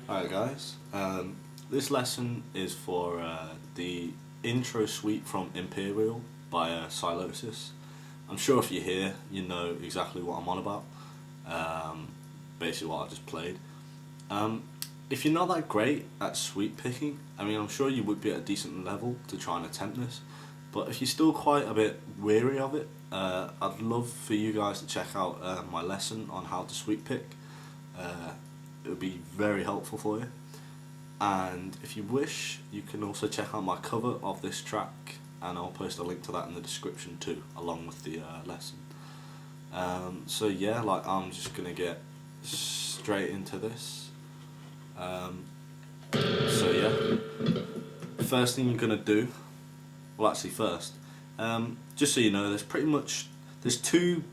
Alright guys, this lesson is for the intro suite from Empyreal by Sylosis. I'm sure if you're here, you know exactly what I'm on about, basically what I just played. If you're not that great at suite picking, I mean I'm sure you would be at a decent level to try and attempt this, but if you're still quite a bit weary of it, I'd love for you guys to check out my lesson on how to suite pick. It would be very helpful for you, and if you wish you can also check out my cover of this track, and I'll post a link to that in the description too, along with the lesson. So yeah, like I'm just gonna get straight into this. So yeah, first thing you're gonna do, well actually first, just so you know, there's two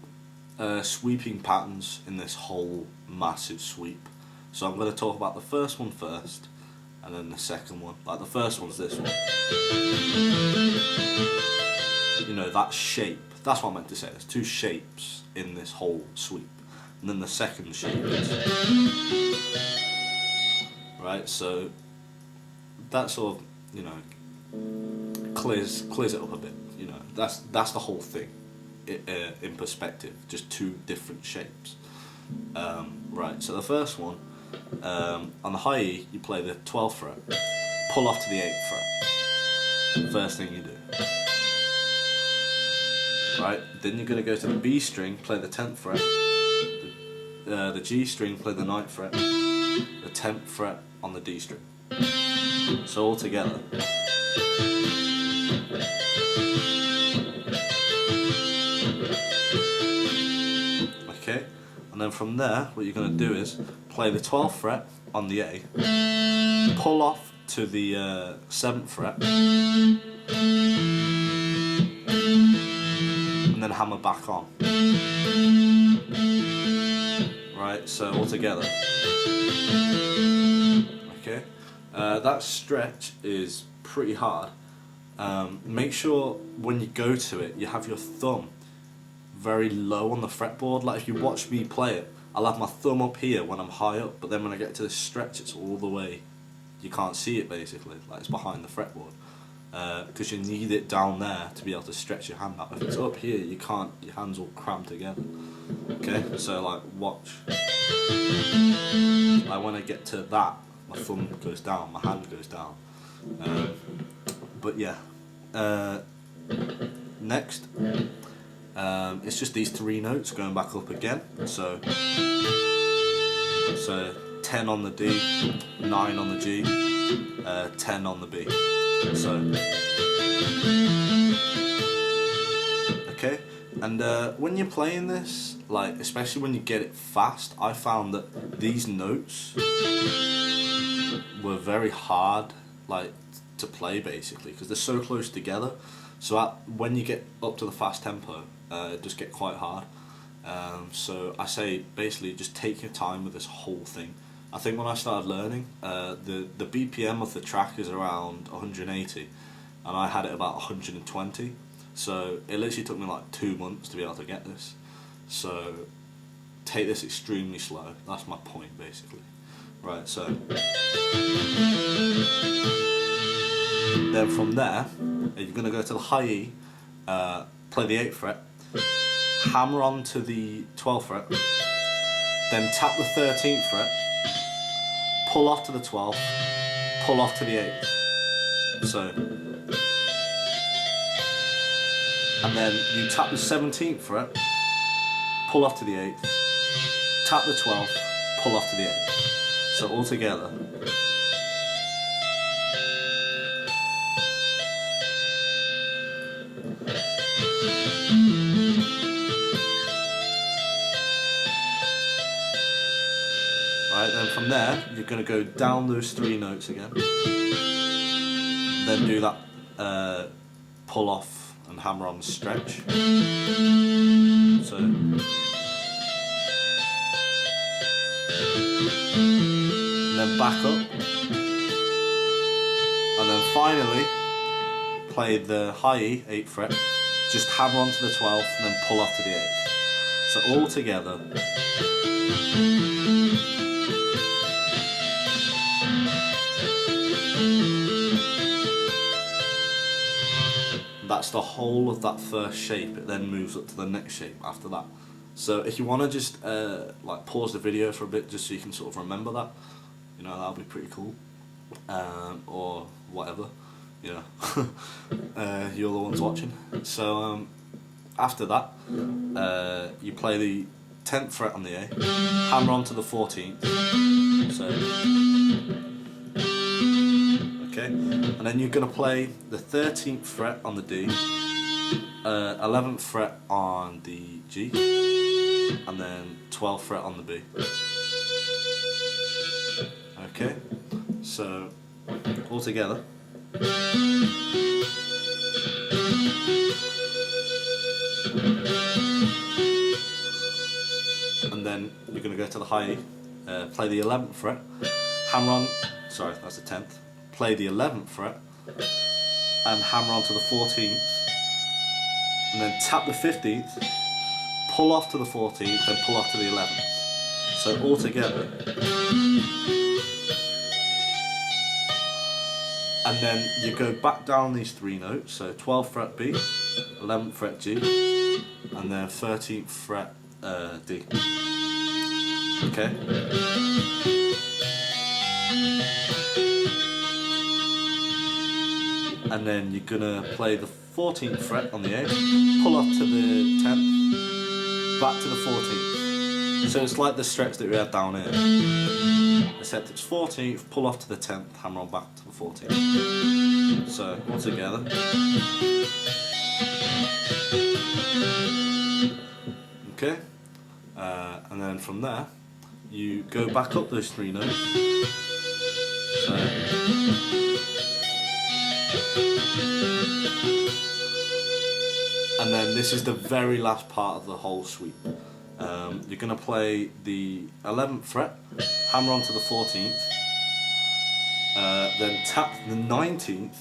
sweeping patterns in this whole massive sweep. So I'm going to talk about the first one first, and then the second one. Like the first one's this one. You know, that shape. That's what I meant to say. There's two shapes in this whole sweep. And then the second shape is... Right, so that sort of, you know, clears it up a bit. You know, that's the whole thing in perspective. Just two different shapes. Right, so the first one, on the high E, you play the 12th fret, pull off to the 8th fret. First thing you do. Right, then you're going to go to the B string, play the 10th fret, the G string, play the 9th fret, the 10th fret on the D string. So all together. Okay, and then from there, what you're going to do is play the 12th fret on the A, pull off to the 7th fret, and then hammer back on. Right, so all together. Okay, that stretch is pretty hard. Make sure when you go to it, you have your thumb very low on the fretboard. Like if you watch me play it, I'll have my thumb up here when I'm high up, but then when I get to this stretch, it's all the way, you can't see it basically, like it's behind the fretboard, because you need it down there to be able to stretch your hand out. If it's up here, you can't, your hands all cramped together. Okay, so like watch, like when I get to that, my thumb goes down, my hand goes down. But yeah, next, it's just these three notes going back up again. So 10 on the D, 9 on the G, 10 on the B. So okay, and when you're playing this, like especially when you get it fast, I found that these notes were very hard, like to play basically, because they're so close together. So when you get up to the fast tempo, it does get quite hard. So I say basically just take your time with this whole thing. I think when I started learning, the BPM of the track is around 180, and I had it about 120. So it literally took me like 2 months to be able to get this. So take this extremely slow. That's my point basically. Right, so then from there, you're going to go to the high E, play the 8th fret, hammer on to the 12th fret, then tap the 13th fret, pull off to the 12th, pull off to the 8th. So, and then you tap the 17th fret, pull off to the 8th, tap the 12th, pull off to the 8th. So all together. Right, then from there, you're going to go down those three notes again. Then do that pull off and hammer on stretch. So, and then back up, and then finally play the high E, 8th fret, just hammer onto the 12th and then pull off to the 8th. So all together. That's the whole of that first shape. It then moves up to the next shape after that. So if you want to just like pause the video for a bit just so you can sort of remember that, you know, that'll be pretty cool. Or whatever, you know, you're the ones watching. So after that, you play the 10th fret on the A, hammer onto the 14th, so, okay, and then you're going to play the 13th fret on the D, 11th fret on the G, and then 12th fret on the B. Okay, so all together. And then you're going to go to the high E, play the 11th fret, hammer on, sorry, that's the 10th, play the 11th fret, and hammer onto the 14th, and then tap the 15th, pull off to the 14th, then pull off to the 11th. So all together. And then you go back down these 3 notes, so 12th fret B, 11th fret G, and then 13th fret D. Okay? And then you're gonna play the 14th fret on the A, pull up to the 10th, back to the 14th. So it's like the stretch that we had down here. Except it's 14th, pull off to the 10th, hammer on back to the 14th. So, all together. Okay, and then from there, you go back up those 3 notes. So, and then this is the very last part of the whole sweep. You're going to play the 11th fret, hammer onto the 14th, then tap the 19th,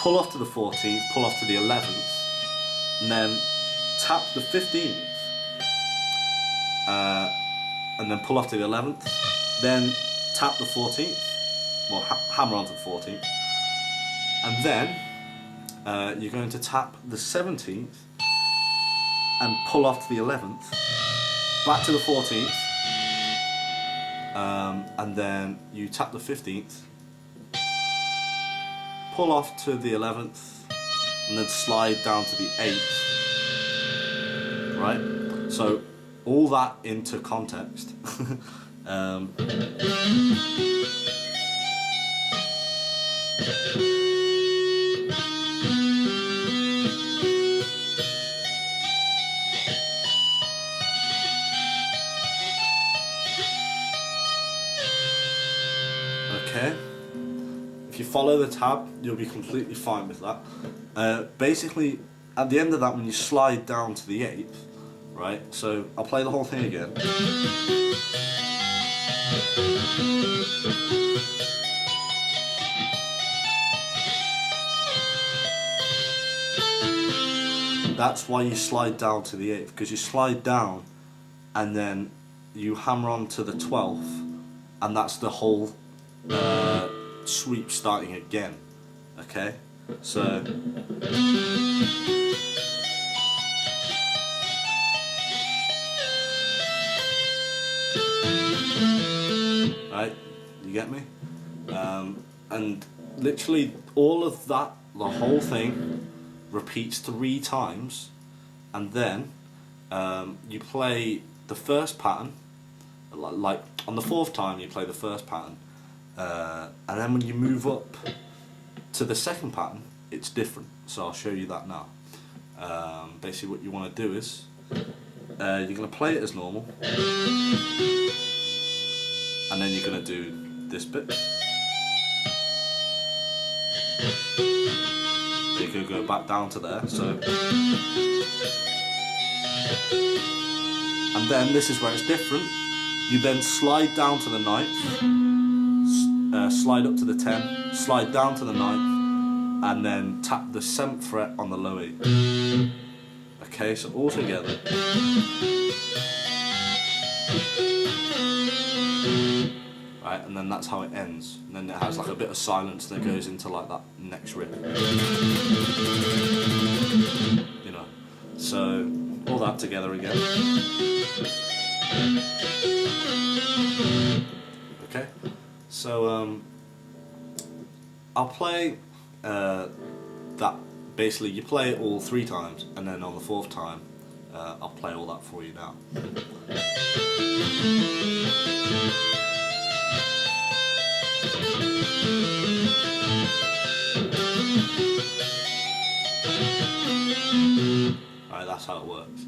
pull off to the 14th, pull off to the 11th, and then tap the 15th, and then pull off to the 11th, then tap the 14th, well hammer onto the 14th, and then you're going to tap the 17th and pull off to the 11th, back to the 14th, and then you tap the 15th, pull off to the 11th, and then slide down to the 8th, right? So all that into context. Okay, if you follow the tab, you'll be completely fine with that. Basically, at the end of that, when you slide down to the 8th, right, so I'll play the whole thing again. That's why you slide down to the 8th, because you slide down and then you hammer on to the 12th, and that's the whole sweep starting again. Okay, so right, you get me? And literally all of that, the whole thing repeats 3 times, and then you play the first pattern, like on the 4th time you play the first pattern, and then when you move up to the 2nd pattern, it's different. So I'll show you that now. Basically what you want to do is, you're going to play it as normal, and then you're going to do this bit. You can go back down to there, so, and then this is where it's different. You then slide down to the 9th, slide up to the 10th, slide down to the 9th, and then tap the 7th fret on the low E. Okay, so all together. Right, and then that's how it ends. And then it has like a bit of silence that goes into like that next riff. You know. So all that together again. Okay. So I'll play that. Basically, you play it all 3 times, and then on the 4th time, I'll play all that for you now. Alright, that's how it works.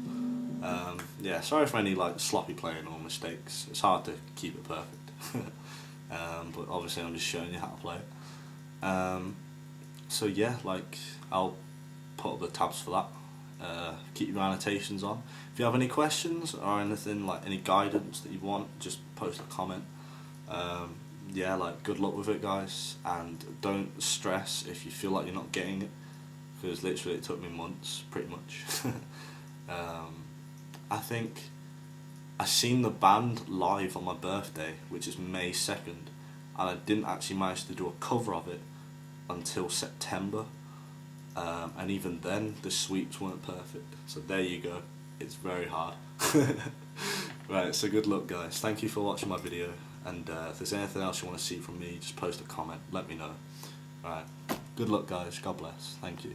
Yeah, sorry for any like sloppy playing or mistakes. It's hard to keep it perfect. But obviously I'm just showing you how to play it. So yeah, like I'll put up the tabs for that. Keep your annotations on. If you have any questions or anything, like any guidance that you want, just post a comment. Yeah, like good luck with it, guys, and don't stress if you feel like you're not getting it, because literally it took me months, pretty much. I think I seen the band live on my birthday, which is May 2nd, and I didn't actually manage to do a cover of it until September, and even then the sweeps weren't perfect, so there you go, it's very hard. Right, so good luck, guys, thank you for watching my video, and if there's anything else you want to see from me, just post a comment, let me know. Alright, good luck, guys, God bless, thank you.